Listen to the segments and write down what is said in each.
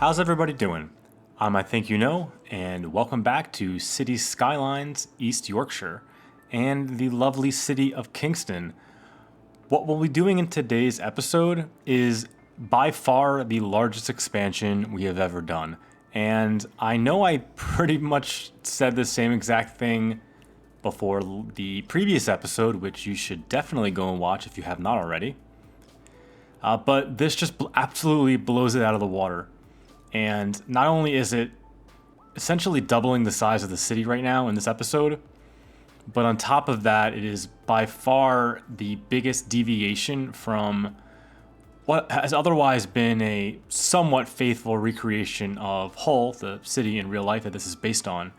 How's everybody doing? I think you know, and welcome back to Cities Skylines, East Yorkshire, and the lovely city of Kingston. What we'll be doing in today's episode is by far the largest expansion we have ever done. And I know I pretty much said the same exact thing before the previous episode, which you should definitely go and watch if you have not already. But this just absolutely blows it out of the water. And not only is it essentially doubling the size of the city right now in this episode, but on top of that, it is by far the biggest deviation from what has otherwise been a somewhat faithful recreation of Hull, the city in real life that this is based on.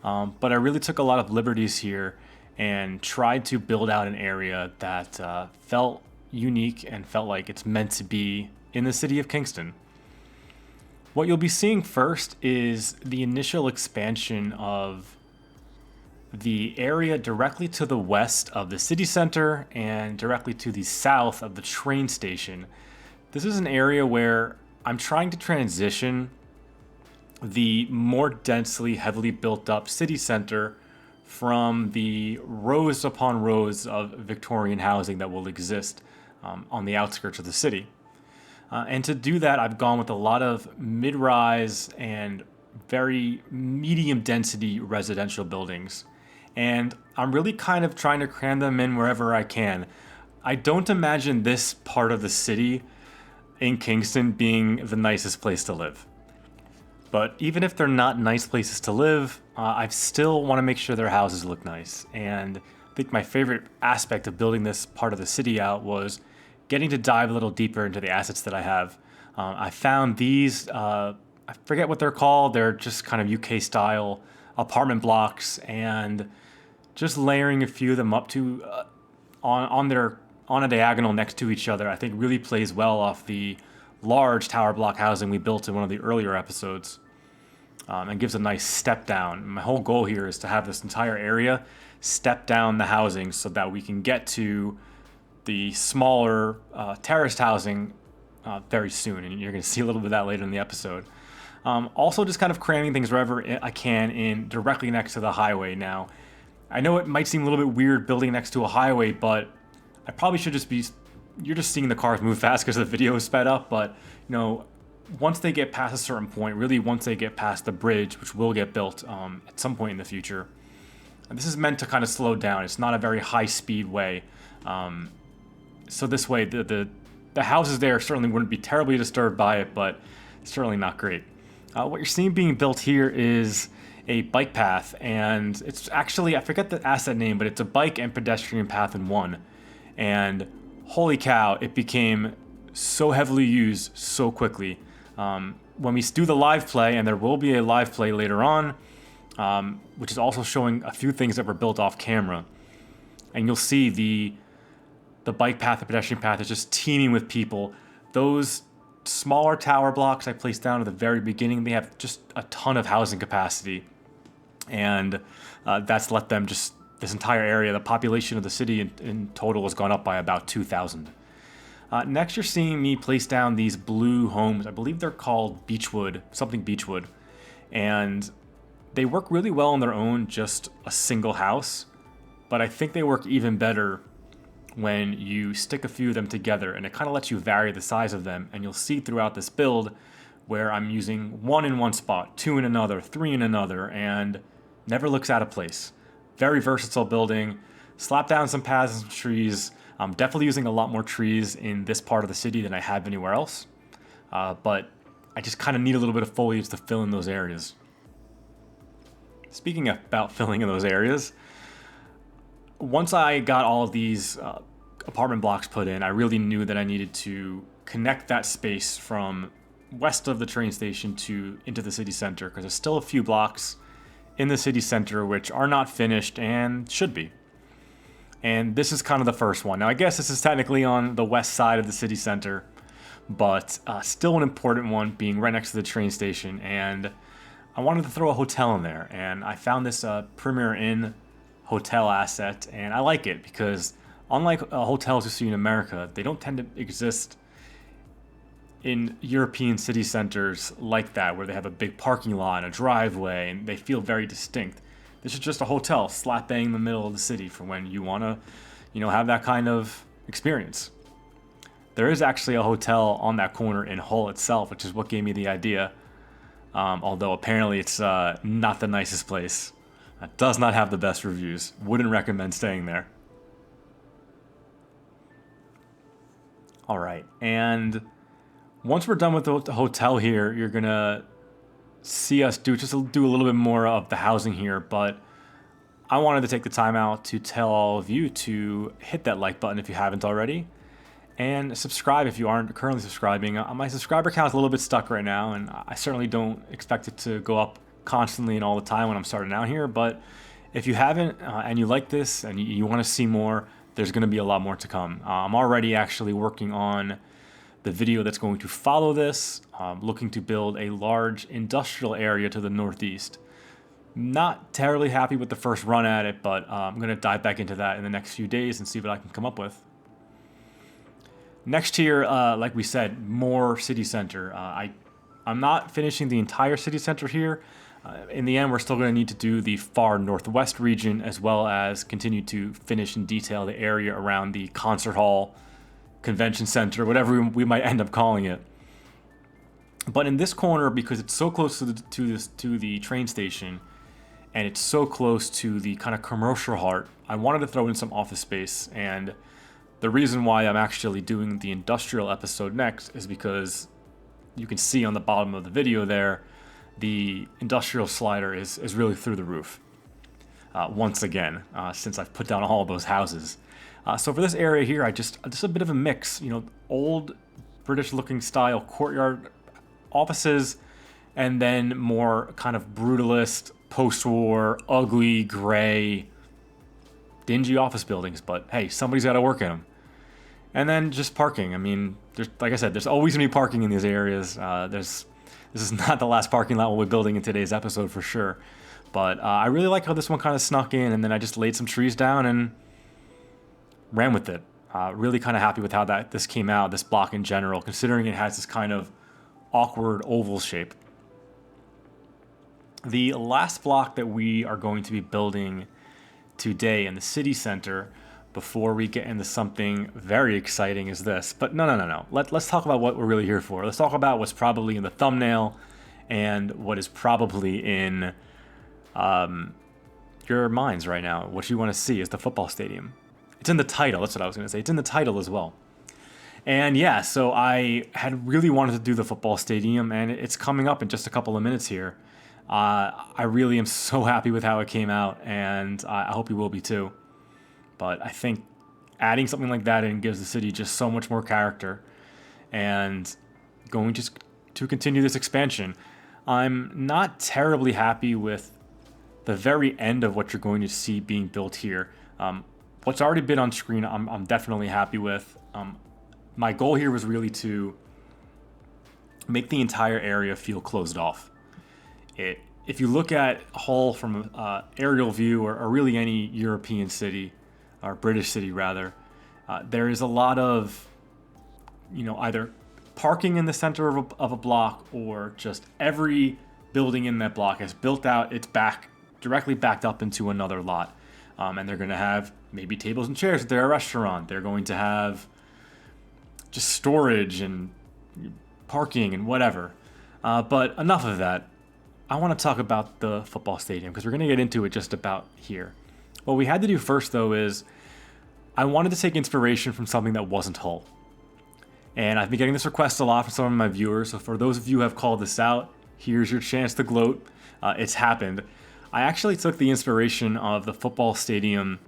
But I really took a lot of liberties here and tried to build out an area that felt unique and felt like it's meant to be in the city of Kingston. What you'll be seeing first is the initial expansion of the area directly to the west of the city center and directly to the south of the train station. This is an area where I'm trying to transition the more densely, heavily built up city center from the rows upon rows of Victorian housing that will exist on the outskirts of the city. And to do that, I've gone with a lot of mid-rise and very medium density residential buildings. And I'm really kind of trying to cram them in wherever I can. I don't imagine this part of the city in Kingston being the nicest place to live. But even if they're not nice places to live, I still want to make sure their houses look nice. And I think my favorite aspect of building this part of the city out was getting to dive a little deeper into the assets that I have. I found these, I forget what they're called, they're just kind of UK style apartment blocks, and just layering a few of them up to on a diagonal next to each other, I think really plays well off the large tower block housing we built in one of the earlier episodes, and gives a nice step down. My whole goal here is to have this entire area step down the housing so that we can get to the smaller terraced housing very soon, and you're going to see a little bit of that later in the episode. Also just kind of cramming things wherever I can in directly next to the highway. Now, I know it might seem a little bit weird building next to a highway, but I probably should just be, you're just seeing the cars move fast because the video is sped up, but you know, once they get past a certain point, really once they get past the bridge, which will get built at some point in the future, and this is meant to kind of slow down. It's not a very high speed way. So this way, the houses there certainly wouldn't be terribly disturbed by it, but certainly not great. What you're seeing being built here is a bike path, and it's actually, I forget the asset name, but it's a bike and pedestrian path in one. And holy cow, it became so heavily used so quickly. When we do the live play, and there will be a live play later on, which is also showing a few things that were built off camera, and you'll see the bike path, the pedestrian path is just teeming with people. Those smaller tower blocks I placed down at the very beginning, they have just a ton of housing capacity. And that's let them just, this entire area, the population of the city in total has gone up by about 2,000. Next, you're seeing me place down these blue homes. I believe they're called Beechwood, something Beechwood. And they work really well on their own, just a single house. But I think they work even better when you stick a few of them together, and it kind of lets you vary the size of them. And you'll see throughout this build where I'm using one in one spot, two in another, three in another, and never looks out of place. Very versatile building. Slap down some paths and some trees. I'm definitely using a lot more trees in this part of the city than I have anywhere else. But I just kind of need a little bit of foliage to fill in those areas. Speaking about filling in those areas, once I got all of these apartment blocks put in, I really knew that I needed to connect that space from west of the train station into the city center, because there's still a few blocks in the city center which are not finished and should be. And this is kind of the first one. Now, I guess this is technically on the west side of the city center, but still an important one, being right next to the train station. And I wanted to throw a hotel in there, and I found this Premier Inn hotel asset, and I like it because unlike hotels you see in America, they don't tend to exist in European city centers like that, where they have a big parking lot, a driveway, and they feel very distinct. This is just a hotel slap bang in the middle of the city for when you want to, have that kind of experience. There is actually a hotel on that corner in Hull itself, which is what gave me the idea. Although apparently it's not the nicest place. It does not have the best reviews. Wouldn't recommend staying there. All right, and once we're done with the hotel here, you're gonna see us do a little bit more of the housing here, but I wanted to take the time out to tell all of you to hit that like button if you haven't already, and subscribe if you aren't currently subscribing. My subscriber count is a little bit stuck right now, and I certainly don't expect it to go up constantly and all the time when I'm starting out here, but if you haven't and you like this and you want to see more, there's going to be a lot more to come. I'm already actually working on the video that's going to follow this, looking to build a large industrial area to the northeast. Not terribly happy with the first run at it, but I'm going to dive back into that in the next few days and see what I can come up with. Next here, like we said, more city center. I'm not finishing the entire city center here. In the end, we're still going to need to do the far northwest region, as well as continue to finish in detail the area around the concert hall, convention center, whatever we might end up calling it. But in this corner, because it's so close to the train station, and it's so close to the kind of commercial heart, I wanted to throw in some office space. And the reason why I'm actually doing the industrial episode next is because you can see on the bottom of the video there, the industrial slider is really through the roof. Once again, since I've put down all of those houses. So for this area here, just a bit of a mix, old British looking style courtyard offices, and then more kind of brutalist, post-war, ugly, gray, dingy office buildings. But hey, somebody's got to work in them. And then just parking. I mean, like I said, there's always going to be parking in these areas. This is not the last parking lot we'll be building in today's episode for sure. But I really like how this one kind of snuck in, and then I just laid some trees down and ran with it. Really kind of happy with how this came out, this block in general, considering it has this kind of awkward oval shape. The last block that we are going to be building today in the city center, before we get into something very exciting, is this. But no. Let's talk about what we're really here for. Let's talk about what's probably in the thumbnail and what is probably in your minds right now. What you want to see is the football stadium. It's in the title. That's what I was going to say. It's in the title as well. And yeah, so I had really wanted to do the football stadium, and it's coming up in just a couple of minutes here. I really am so happy with how it came out, and I hope you will be too. But I think adding something like that in gives the city just so much more character, and going just to continue this expansion. I'm not terribly happy with the very end of what you're going to see being built here. What's already been on screen, I'm definitely happy with. My goal here was really to make the entire area feel closed off. If you look at Hull from an aerial view, or really any European city, or British city rather, there is a lot of, either parking in the center of a block, or just every building in that block is built out, it's directly backed up into another lot. And they're going to have maybe tables and chairs if they're a restaurant. They're going to have just storage and parking and whatever. But enough of that. I want to talk about the football stadium, because we're going to get into it just about here. What we had to do first, though, is I wanted to take inspiration from something that wasn't Hull. And I've been getting this request a lot from some of my viewers, so for those of you who have called this out, here's your chance to gloat. It's happened. I actually took the inspiration of the football stadium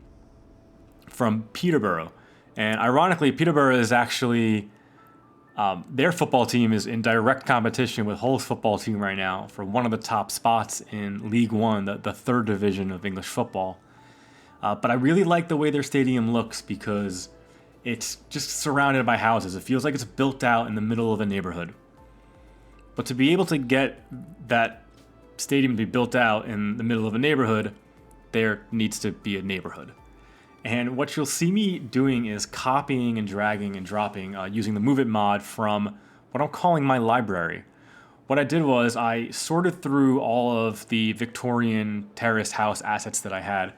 from Peterborough. And ironically, Peterborough is actually, their football team is in direct competition with Hull's football team right now for one of the top spots in League One, the third division of English football. But I really like the way their stadium looks, because it's just surrounded by houses. It feels like it's built out in the middle of a neighborhood. But to be able to get that stadium to be built out in the middle of a neighborhood, there needs to be a neighborhood. And what you'll see me doing is copying and dragging and dropping using the Move It mod from what I'm calling my library. What I did was I sorted through all of the Victorian terrace house assets that I had,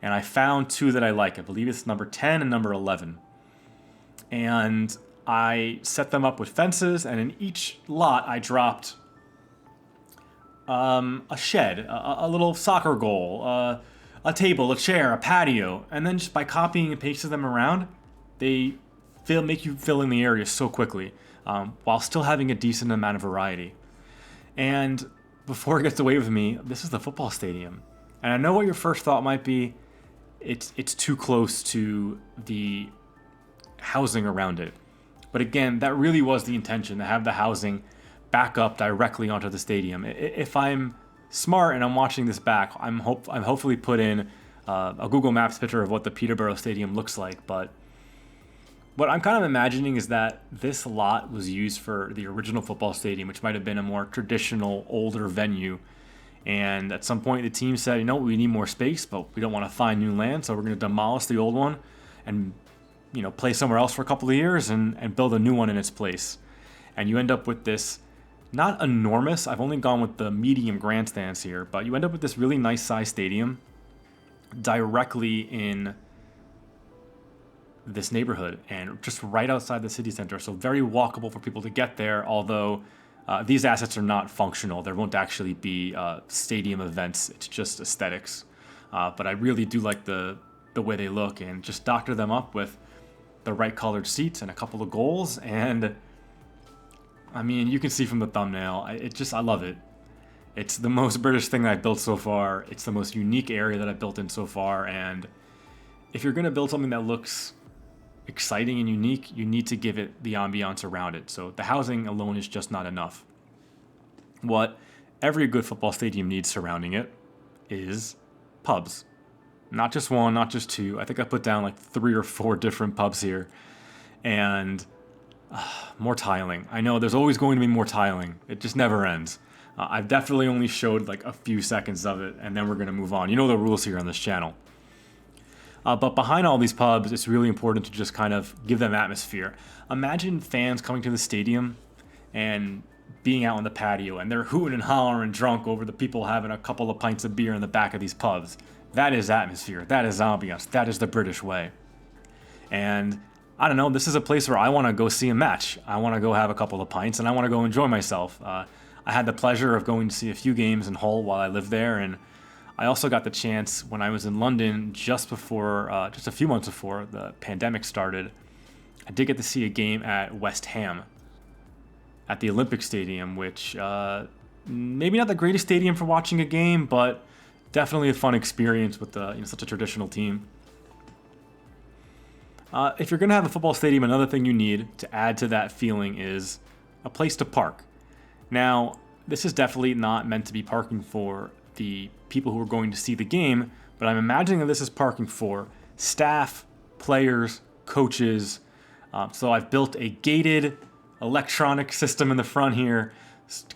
and I found two that I like. I believe it's number 10 and number 11. And I set them up with fences, and in each lot I dropped a shed, a little soccer goal, a table, a chair, a patio, and then just by copying and pasting them around, they make you fill in the area so quickly, while still having a decent amount of variety. And before it gets away with me, this is the football stadium. And I know what your first thought might be. It's too close to the housing around it. But again, that really was the intention, to have the housing back up directly onto the stadium. If I'm smart and I'm watching this back, I'm hopefully put in a Google Maps picture of what the Peterborough Stadium looks like. But what I'm kind of imagining is that this lot was used for the original football stadium, which might have been a more traditional, older venue. And at some point, the team said, you know, we need more space, but we don't want to find new land, so we're going to demolish the old one and, you know, play somewhere else for a couple of years and build a new one in its place. And you end up with this, not enormous, I've only gone with the medium grandstands here, but you end up with this really nice size stadium directly in this neighborhood and just right outside the city center, so very walkable for people to get there, although these assets are not functional. There won't actually be stadium events, it's just aesthetics. But I really do like the way they look, and just doctor them up with the right colored seats and a couple of goals, and I mean, you can see from the thumbnail, I love it. It's the most British thing I've built so far. It's the most unique area that I've built in so far, and if you're going to build something that looks exciting and unique, you need to give it the ambiance around it. So the housing alone is just not enough. What every good football stadium needs surrounding it is pubs. Not just one, not just two. I think I put down like 3 or 4 different pubs here. And more tiling. I know there's always going to be more tiling. It just never ends. I've definitely only showed like a few seconds of it, and then we're going to move on. You know the rules here on this channel. But behind all these pubs, it's really important to just kind of give them atmosphere. Imagine fans coming to the stadium and being out on the patio, and they're hooting and hollering drunk over the people having a couple of pints of beer in the back of these pubs. That is atmosphere. That is ambiance. That is the British way. And I don't know, this is a place where I want to go see a match. I want to go have a couple of pints, and I want to go enjoy myself. I had the pleasure of going to see a few games in Hull while I lived there, and I also got the chance when I was in London just a few months before the pandemic started. I did get to see a game at West Ham at the Olympic Stadium, which maybe not the greatest stadium for watching a game, but definitely a fun experience with such a traditional team. If you're going to have a football stadium, another thing you need to add to that feeling is a place to park. Now, this is definitely not meant to be parking for the people who are going to see the game, but I'm imagining that this is parking for staff, players, coaches. So I've built a gated electronic system in the front here,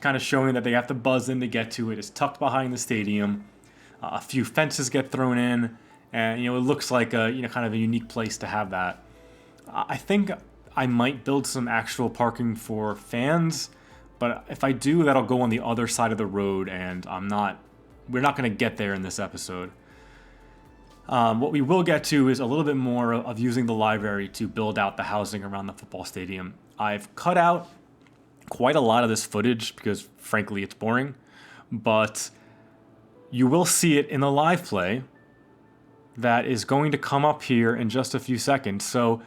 kind of showing that they have to buzz in to get to it. It's tucked behind the stadium. A few fences get thrown in, and it looks like a kind of a unique place to have that. I think I might build some actual parking for fans, but if I do, that'll go on the other side of the road, and we're not going to get there in this episode. What we will get to is a little bit more of using the library to build out the housing around the football stadium. I've cut out quite a lot of this footage because, frankly, it's boring, but you will see it in the live play that is going to come up here in just a few seconds. So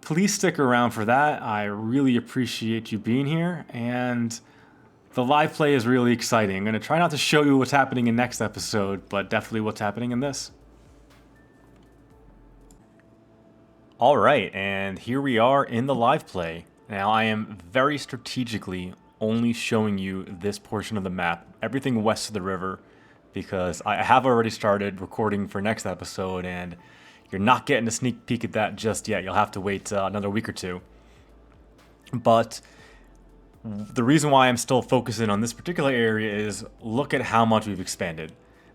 please stick around for that. I really appreciate you being here, and the live play is really exciting. I'm going to try not to show you what's happening in next episode, but definitely what's happening in this. All right, and here we are in the live play. Now, I am very strategically only showing you this portion of the map, everything west of the river, because I have already started recording for next episode, and you're not getting a sneak peek at that just yet. You'll have to wait another week or two. But the reason why I'm still focusing on this particular area is look at how much we've expanded.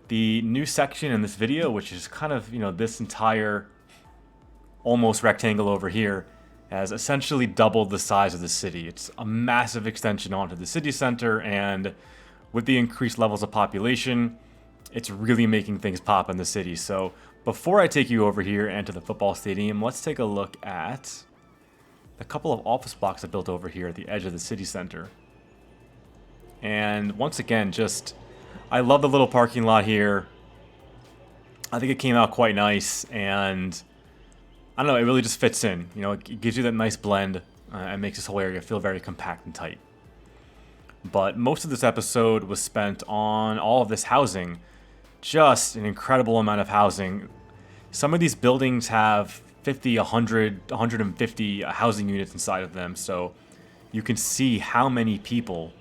The new section in this video, which is kind of, this entire almost rectangle over here, has essentially doubled the size of the city. It's a massive extension onto the city center, and with the increased levels of population, it's really making things pop in the city. So before I take you over here and to the football stadium, let's take a look at a couple of office blocks I built over here at the edge of the city center. And once again, I love the little parking lot here. I think it came out quite nice, and I don't know, it really just fits in. You know, it gives you that nice blend and makes this whole area feel very compact and tight. But most of this episode was spent on all of this housing. Just an incredible amount of housing. Some of these buildings have 50, 100, 150 housing units inside of them, so you can see how many people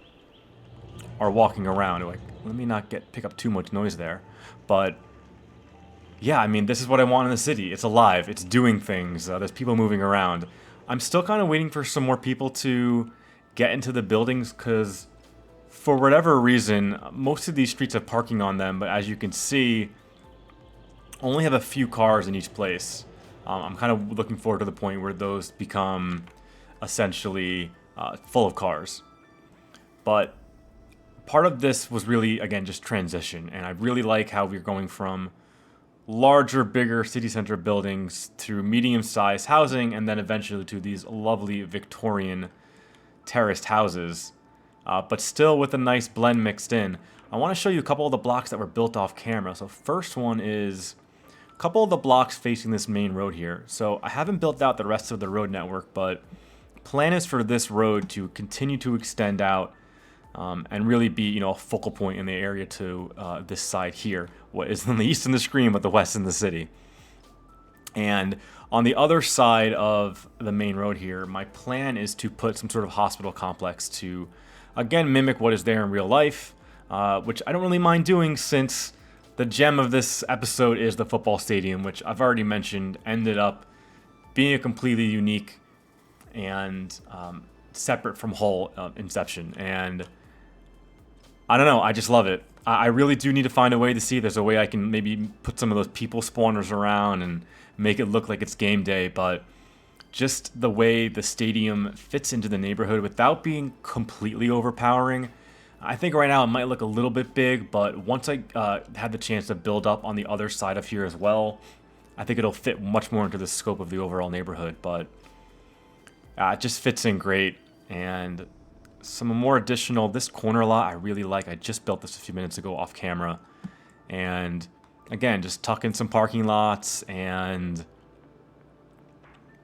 are walking around. Like, let me not pick up too much noise there. But yeah, I mean, this is what I want in the city. It's alive. It's doing things. There's people moving around. I'm still kind of waiting for some more people to get into the buildings because for whatever reason, most of these streets have parking on them, but as you can see, only have a few cars in each place. I'm kind of looking forward to the point where those become essentially full of cars. But part of this was really, again, just transition, and I really like how we're going from larger, bigger city center buildings to medium-sized housing, and then eventually to these lovely Victorian terraced houses, but still with a nice blend mixed in. I want to show you a couple of the blocks that were built off camera. So first one is a couple of the blocks facing this main road here. So I haven't built out the rest of the road network, but plan is for this road to continue to extend out and really be, you know, a focal point in the area to this side here, what is on the east in the screen, but the west in the city. And on the other side of the main road here, my plan is to put some sort of hospital complex to, again, mimic what is there in real life, which I don't really mind doing since the gem of this episode is the football stadium, which I've already mentioned ended up being a completely unique and separate from whole Inception. And I don't know, I just love it. I really do need to find a way to see if there's a way I can maybe put some of those people spawners around and make it look like it's game day, but just the way the stadium fits into the neighborhood without being completely overpowering. I think right now it might look a little bit big, but once I had the chance to build up on the other side of here as well, I think it'll fit much more into the scope of the overall neighborhood. But it just fits in great. And some more additional, this corner lot I really like. I just built this a few minutes ago off camera. And again, just tuck in some parking lots and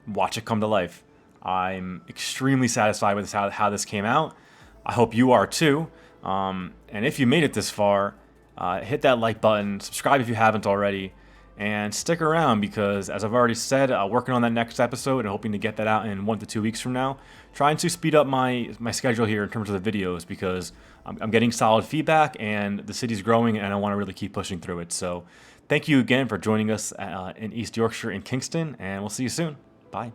watch it come to life. I'm extremely satisfied with how this came out. I hope you are too. And if you made it this far, hit that like button, subscribe if you haven't already, and stick around because, as I've already said, working on that next episode and hoping to get that out in 1 to 2 weeks from now. Trying to speed up my schedule here in terms of the videos because I'm getting solid feedback and the city's growing and I want to really keep pushing through it. So thank you again for joining us in East Yorkshire in Kingston, and we'll see you soon. Bye.